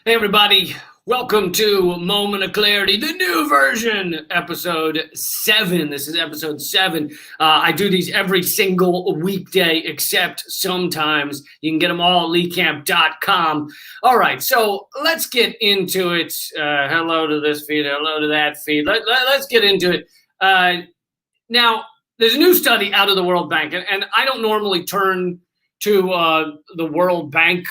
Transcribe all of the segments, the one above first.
Hey everybody, welcome to Moment of Clarity, the new version, episode 7. This is episode 7. I do these every single weekday, except sometimes. You can get them all at leecamp.com. All right, so let's get into it. Hello to this feed, hello to that feed. Let's get into it. Now, there's a new study out of the World Bank, and I don't normally turn to the World Bank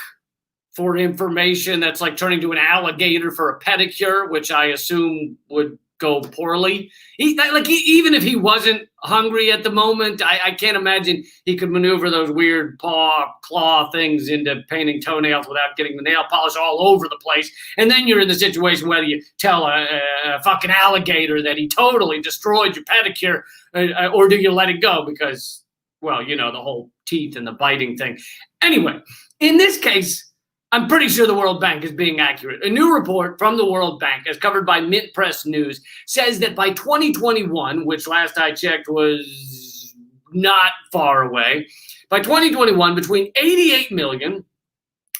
for information. That's like turning to an alligator for a pedicure, which I assume would go poorly. Even if he wasn't hungry at the moment, I can't imagine he could maneuver those weird claw things into painting toenails without getting the nail polish all over the place. And then you're in the situation whether you tell a fucking alligator that he totally destroyed your pedicure, or do you let it go because, well, you know, the whole teeth and the biting thing. Anyway, in this case, I'm pretty sure the World Bank is being accurate. A new report from the World Bank, as covered by Mint Press News, says that by 2021, which last I checked was not far away, by 2021, between 88 million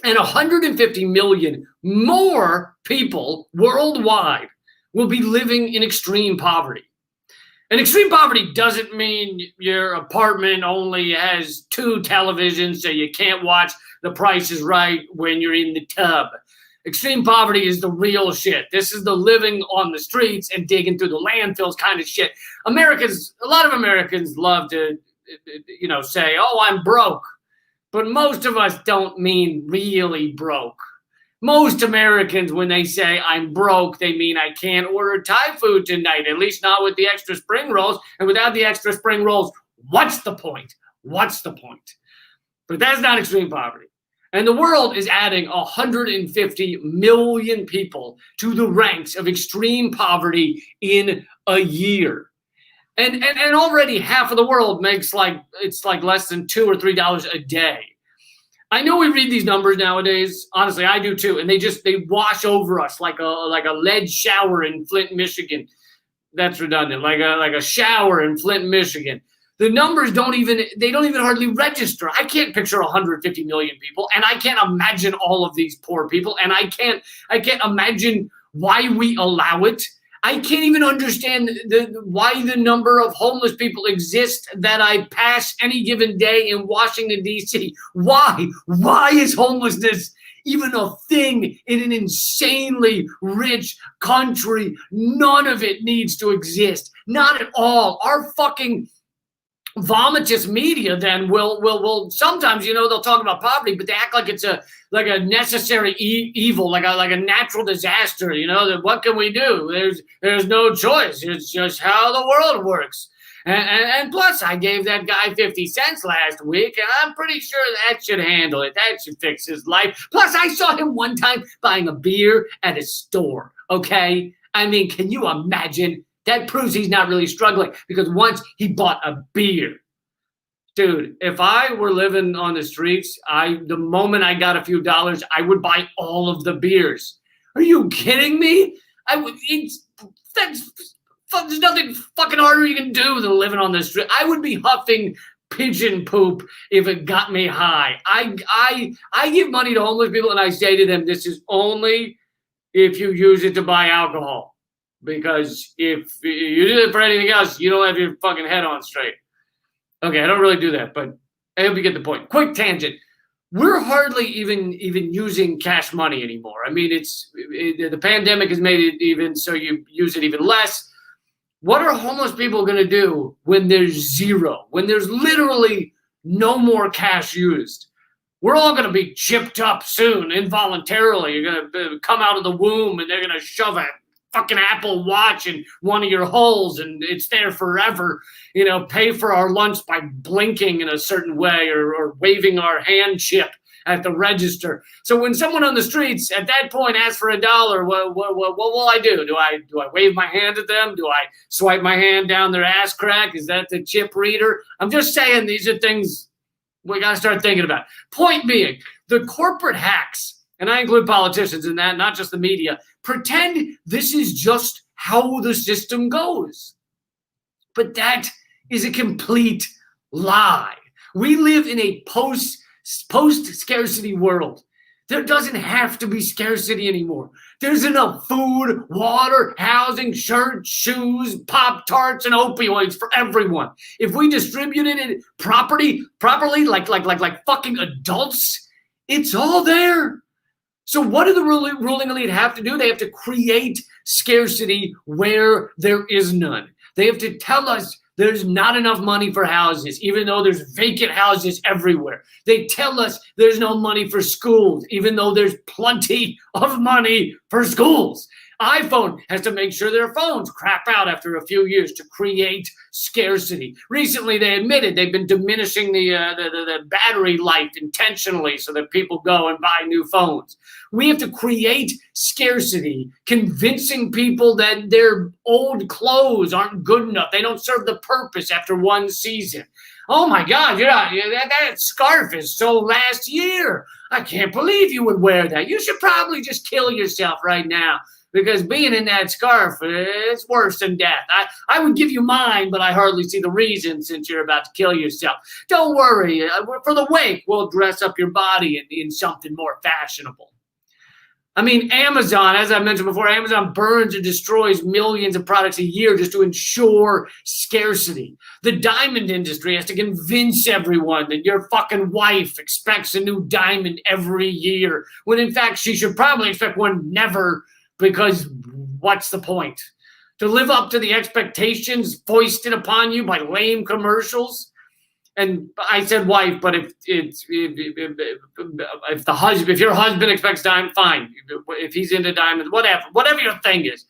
and 150 million more people worldwide will be living in extreme poverty. And extreme poverty doesn't mean your apartment only has 2 televisions so you can't watch The Price is Right when you're in the tub. Extreme poverty is the real shit. This is the living on the streets and digging through the landfills kind of shit. A lot of Americans love to, say, oh, I'm broke. But most of us don't mean really broke. Most Americans, when they say I'm broke, they mean I can't order Thai food tonight, at least not with the extra spring rolls. And without the extra spring rolls, what's the point? What's the point? But that's not extreme poverty. And the world is adding 150 million people to the ranks of extreme poverty in a year. And already half of the world makes it's less than $2 or $3 a day. I know we read these numbers nowadays. Honestly, I do too. And they wash over us like a lead shower in Flint, Michigan. That's redundant. Like a shower in Flint, Michigan. The numbers don't even hardly register. I can't picture 150 million people, and I can't imagine all of these poor people, and I can't imagine why we allow it. I can't even understand why the number of homeless people exist that I pass any given day in Washington, D.C. Why? Why is homelessness even a thing in an insanely rich country? None of it needs to exist. Not at all. Our fucking vomitous media then will sometimes, they'll talk about poverty, but they act like it's a necessary evil, like a natural disaster. That what can we do? There's no choice. It's just how the world works. And plus, I gave that guy 50 cents last week, and I'm pretty sure that should handle it. That should fix his life. Plus, I saw him one time buying a beer at a store. Okay, I mean, can you imagine? That proves he's not really struggling, because once he bought a beer. Dude, if I were living on the streets, the moment I got a few dollars, I would buy all of the beers. Are you kidding me? There's nothing fucking harder you can do than living on the street. I would be huffing pigeon poop if it got me high. I give money to homeless people, and I say to them, this is only if you use it to buy alcohol. Because if you do it for anything else, you don't have your fucking head on straight. Okay, I don't really do that, but I hope you get the point. Quick tangent. We're hardly even using cash money anymore. I mean, the pandemic has made it even so you use it even less. What are homeless people going to do when there's zero? When there's literally no more cash used? We're all going to be chipped up soon, involuntarily. You're going to come out of the womb, and they're going to shove a fucking Apple Watch in one of your holes, and it's there forever. Pay for our lunch by blinking in a certain way or waving our hand chip at the register. So when someone on the streets at that point asks for $1, what will I do? Do I wave my hand at them? Do I swipe my hand down their ass crack? Is that the chip reader? I'm just saying, these are things we got to start thinking about. Point being, the corporate hacks, and I include politicians in that, not just the media, pretend this is just how the system goes. But that is a complete lie. We live in a post-scarcity world. There doesn't have to be scarcity anymore. There's enough food, water, housing, shirts, shoes, Pop-Tarts, and opioids for everyone. If we distributed it properly, like fucking adults, it's all there. So what do the ruling elite have to do? They have to create scarcity where there is none. They have to tell us there's not enough money for houses, even though there's vacant houses everywhere. They tell us there's no money for schools, even though there's plenty of money for schools. iPhone has to make sure their phones crap out after a few years to create scarcity. Recently, they admitted they've been diminishing the battery life intentionally so that people go and buy new phones. We have to create scarcity, convincing people that their old clothes aren't good enough. They don't serve the purpose after one season. Oh my God, that scarf is so last year. I can't believe you would wear that. You should probably just kill yourself right now. Because being in that scarf, it's worse than death. I would give you mine, but I hardly see the reason since you're about to kill yourself. Don't worry. For the wake, we'll dress up your body in something more fashionable. I mean, Amazon, as I mentioned before, Amazon burns and destroys millions of products a year just to ensure scarcity. The diamond industry has to convince everyone that your fucking wife expects a new diamond every year, when in fact she should probably expect one never. Because what's the point? To live up to the expectations foisted upon you by lame commercials? And I said wife, but if your husband expects diamond, fine. If he's into diamonds, whatever your thing is.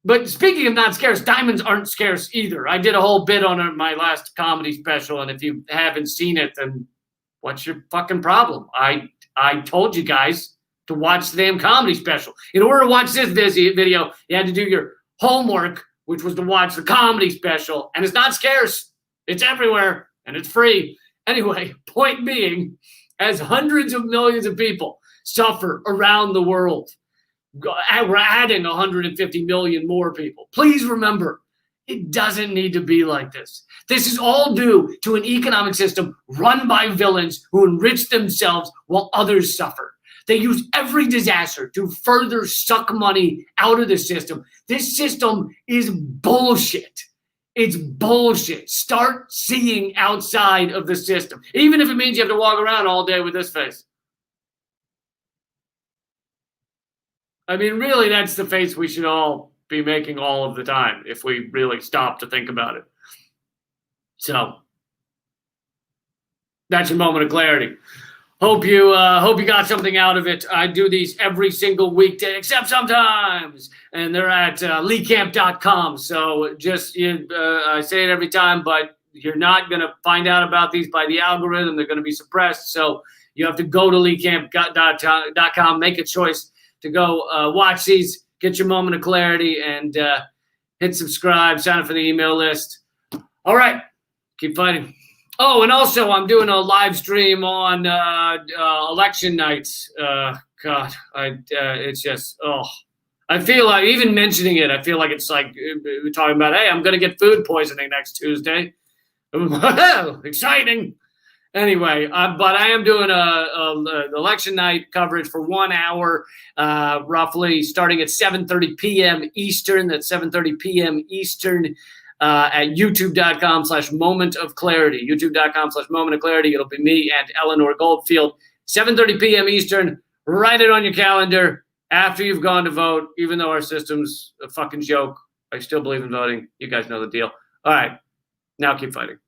But speaking of not scarce, diamonds aren't scarce either. I did a whole bit on my last comedy special, and if you haven't seen it, then what's your fucking problem? I told you guys to watch the damn comedy special. In order to watch this video, you had to do your homework, which was to watch the comedy special. And it's not scarce. It's everywhere. And it's free. Anyway, point being, as hundreds of millions of people suffer around the world, we're adding 150 million more people. Please remember, it doesn't need to be like this. This is all due to an economic system run by villains who enrich themselves while others suffer. They use every disaster to further suck money out of the system. This system is bullshit. It's bullshit. Start seeing outside of the system, even if it means you have to walk around all day with this face. I mean, really, that's the face we should all be making all of the time if we really stop to think about it. So that's your moment of clarity. Hope you got something out of it. I do these every single weekday, except sometimes, and they're at leecamp.com. So just I say it every time, but you're not going to find out about these by the algorithm. They're going to be suppressed. So you have to go to leecamp.com, make a choice to go watch these, get your moment of clarity, and hit subscribe, sign up for the email list. All right, keep fighting. Oh, and also I'm doing a live stream on election nights. God, it's just, I feel like even mentioning it, I feel like it's like we're talking about, hey, I'm going to get food poisoning next Tuesday. Exciting. Anyway, but I am doing a election night coverage for 1 hour, roughly starting at 7:30 p.m. Eastern. That's 7:30 p.m. Eastern. At youtube.com/moment of clarity, youtube.com/moment of clarity. It'll be me and Eleanor Goldfield, 7:30 p.m. Eastern. Write it on your calendar after you've gone to vote. Even though our system's a fucking joke, I still believe in voting. You guys know the deal. All right, now keep fighting.